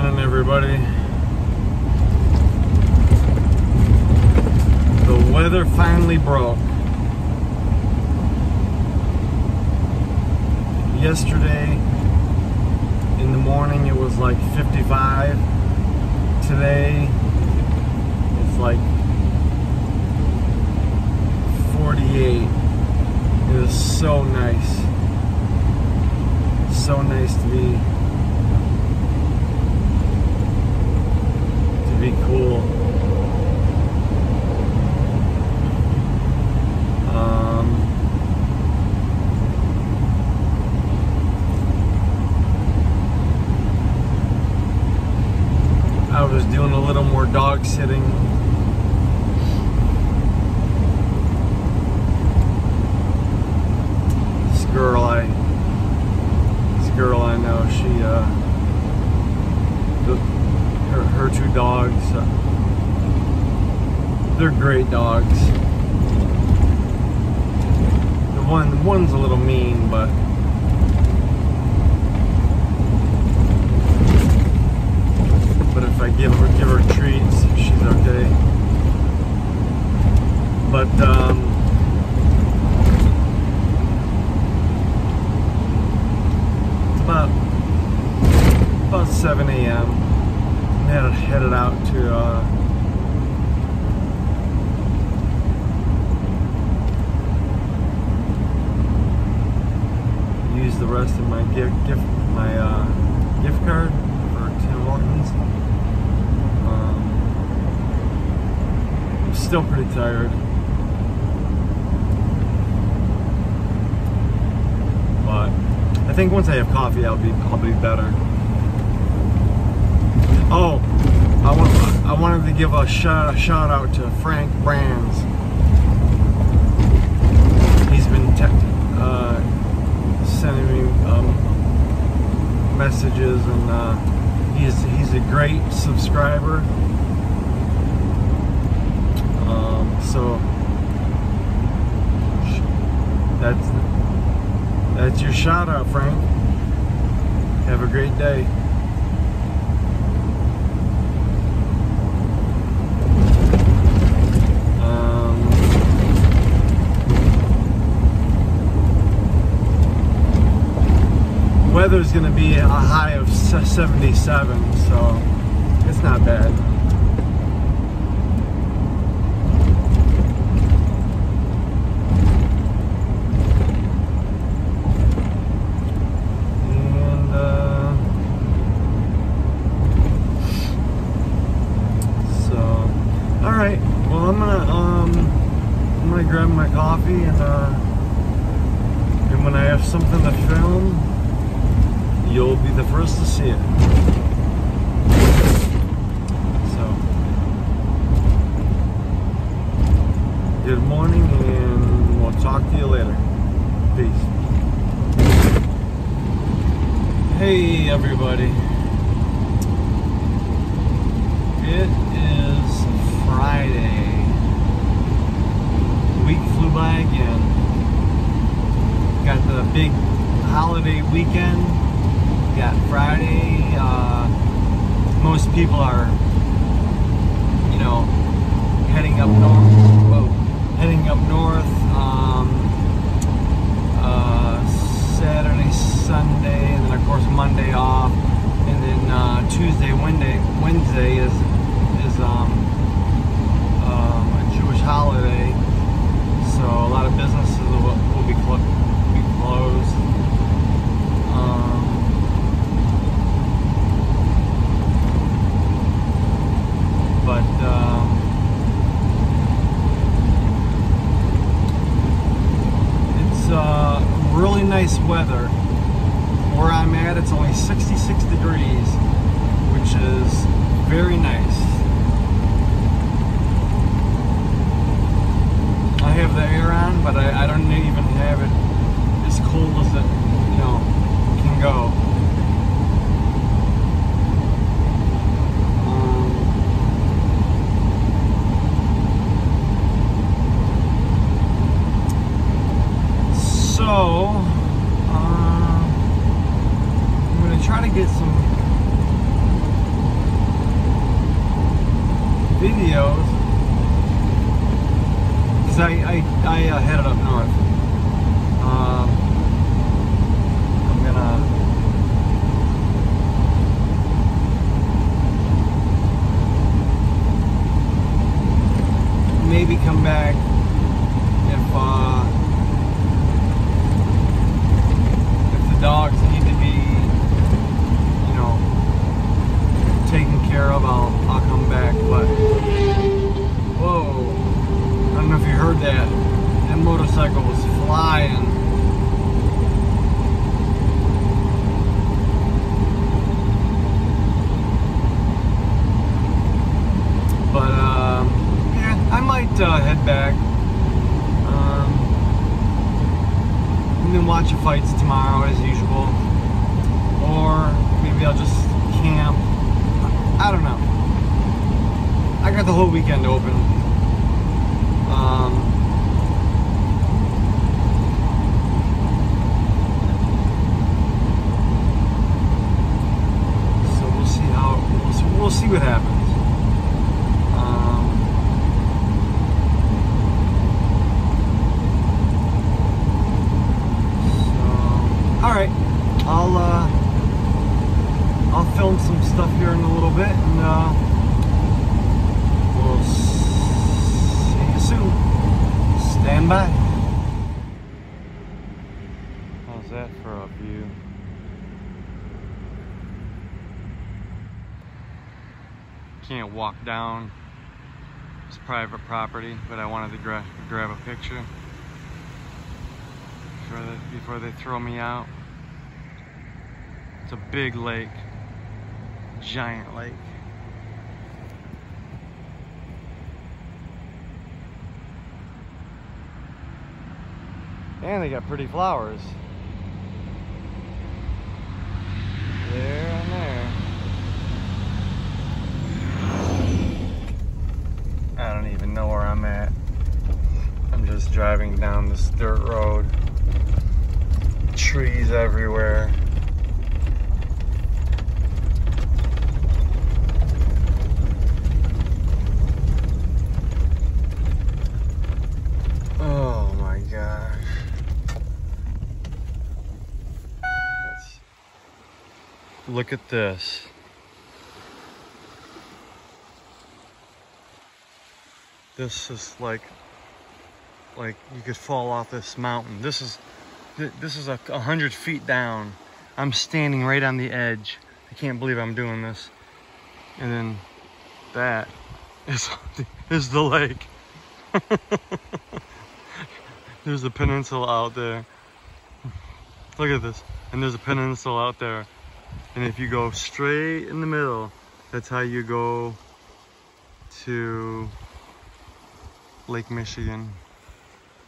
morning, everybody. The weather finally broke. Yesterday in the morning it was like 55. Today it's like 48. It is so nice. So nice to be cool. I was doing a little more dog sitting. This girl I know, she her two dogs, they're great dogs. The one's a little mean, but if I give her treats, she's okay. But it's about 7 a.m. headed out to use the rest of my gift card for Tim Hortons. I'm still pretty tired, but I think once I have coffee, I'll be better. Oh, I wanted to give a shout out to Frank Brands. He's been sending me messages, and he's a great subscriber. So that's your shout out, Frank. Have a great day. Weather's going to be a high of 77, so it's not bad. And so, all right. Well, I'm gonna grab my coffee, and when I have something to film, you'll be the first to see it. So, good morning, and we'll talk to you later. Peace. Hey, everybody. It is Friday. The week flew by again. Got the big holiday weekend. Got Friday. Most people are, heading up north. Saturday, Sunday, and then of course Monday off, and then Tuesday, Wednesday is a Jewish holiday, so a lot of businesses will be closed. But it's really nice weather. Where I'm at, it's only 66 degrees, which is very nice. I have the air on, but I don't even have it as cold as it, can go. So, I'm going to try to get some videos, because I headed up north. I'm gonna maybe come back if the dogs need to be, you know, taken care of. I'll come back. But whoa, I don't know if you heard that. That motorcycle was flying. But yeah, I might head back. And then watch the fights tomorrow as usual. Or maybe I'll just camp. I don't know. I got the whole weekend open. So we'll see how we'll see what happens. All right, I'll film some stuff here in a little bit, and we'll see you soon. Stand by. How's that for a view? Can't walk down. It's private property, but I wanted to grab a picture before they throw me out. It's a big lake, giant lake. And they got pretty flowers. There and there. I don't even know where I'm at. I'm just driving down this dirt road. Trees everywhere. Oh my gosh. Look at this. This is like you could fall off this mountain. This is 100 feet down. I'm standing right on the edge. I can't believe I'm doing this. And then that is the lake. There's a peninsula out there. Look at this. And there's a peninsula out there. And if you go straight in the middle, that's how you go to Lake Michigan.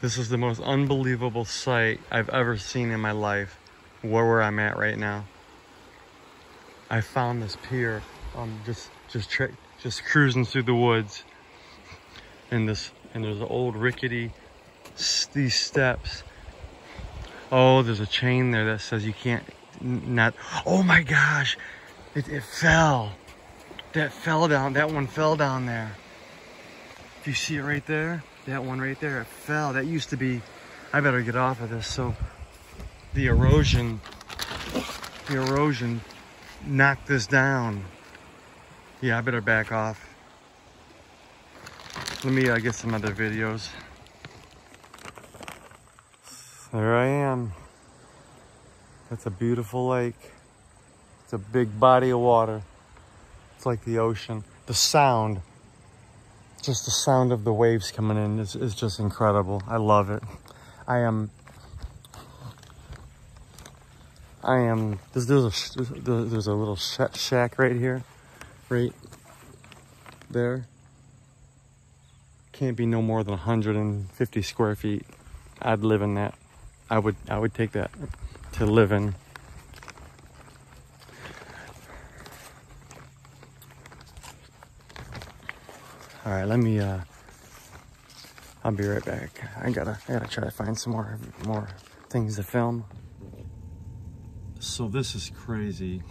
This is the most unbelievable sight I've ever seen in my life, where I'm at right now. I found this pier, just cruising through the woods, and there's an old rickety, these steps. Oh, there's a chain there that says you can't not. Oh my gosh, it fell. That fell down. That one fell down there. If you see it right there. That one right there, it fell. That used to be, I better get off of this. So the erosion knocked this down. Yeah, I better back off. Let me get some other videos. There I am. That's a beautiful lake. It's a big body of water. It's like the ocean. The sound. Just the sound of the waves coming in is just incredible. I love it. There's a little shack right here, right there. Can't be no more than 150 square feet. I'd live in that. I would take that to live in. All right, let me, I'll be right back. I gotta try to find some more things to film. So this is crazy.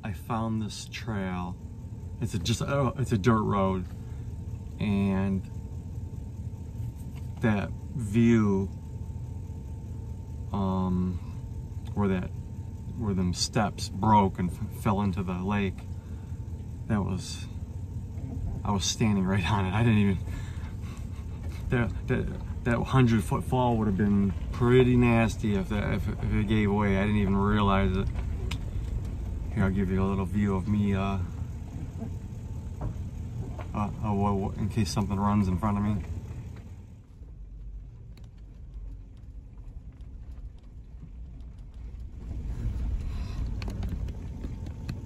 I found this trail. It's a dirt road, and that view where them steps broke and fell into the lake, I was standing right on it. I didn't even, that 100-foot fall would have been pretty nasty if it gave away. I didn't even realize it. Here, I'll give you a little view of me in case something runs in front of me.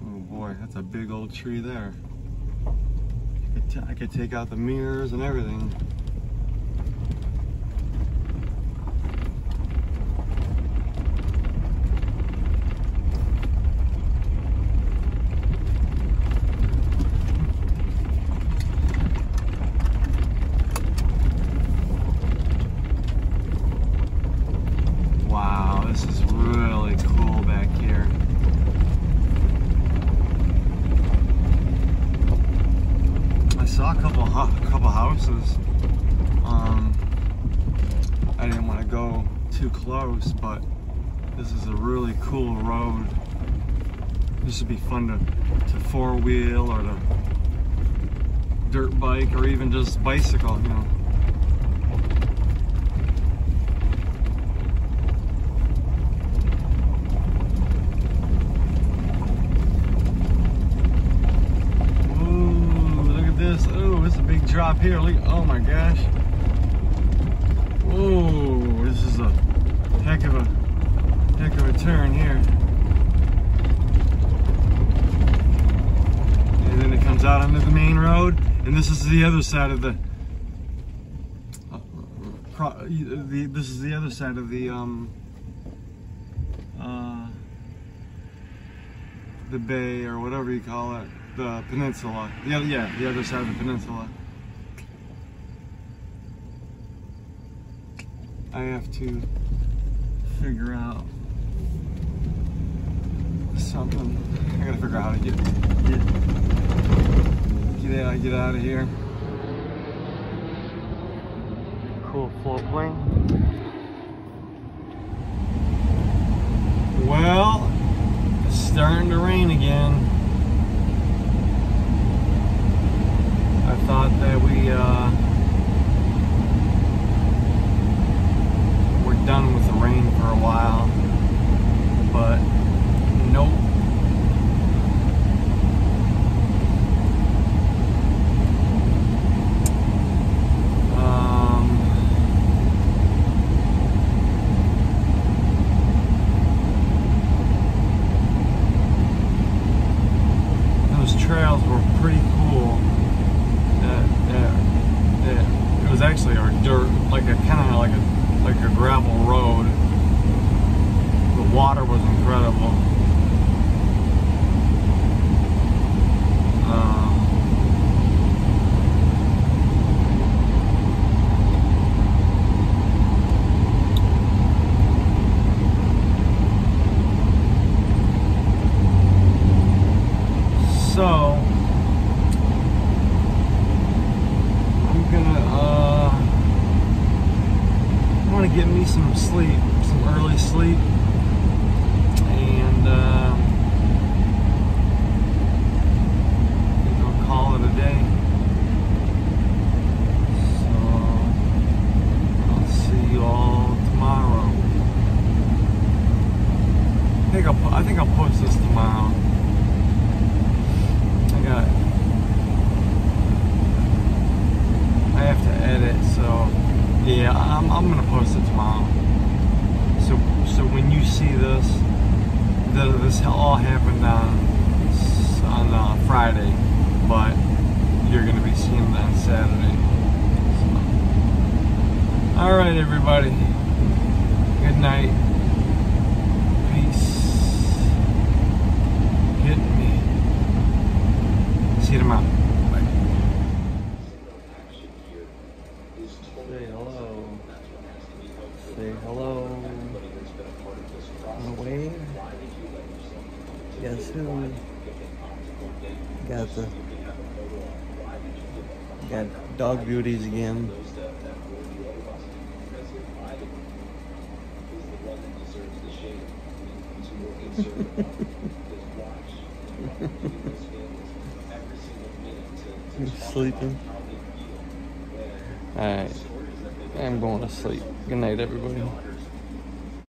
Oh boy, that's a big old tree there. I could take out the mirrors and everything. Wow, this is really cool back here. I saw a couple houses. I didn't want to go too close, but this is a really cool road. This would be fun to four-wheel or to dirt bike or even just bicycle, you know. Oh, it's a big drop here. Look, oh my gosh. Whoa, this is a heck of a turn here. And then it comes out onto the main road, and this is the other side of the this is the other side of the bay, or whatever you call it. The peninsula. The other side of the peninsula. I have to figure out something. I gotta figure out how to get out of here. Cool float plane. Well, it's starting to rain again. I thought that we're done with the rain for a while, but nope. Those trails were pretty cool. It was actually our dirt, kind of like a gravel road. The water was incredible. So I want to get me some sleep, some early sleep, and call it a day. So I'll see you all tomorrow. I think I'll post this tomorrow. I have to edit, so yeah, I'm gonna post it tomorrow. So when you see this, this all happened on Friday, but you're gonna be seeing it on Saturday. So. All right, everybody. Good night. Peace. Hit me. See you tomorrow. Bye. Say hello. Say hello. On the way. Guess who? Got the Got dog beauties again. Sleeping. Alright. I'm going to sleep. Good night, everybody.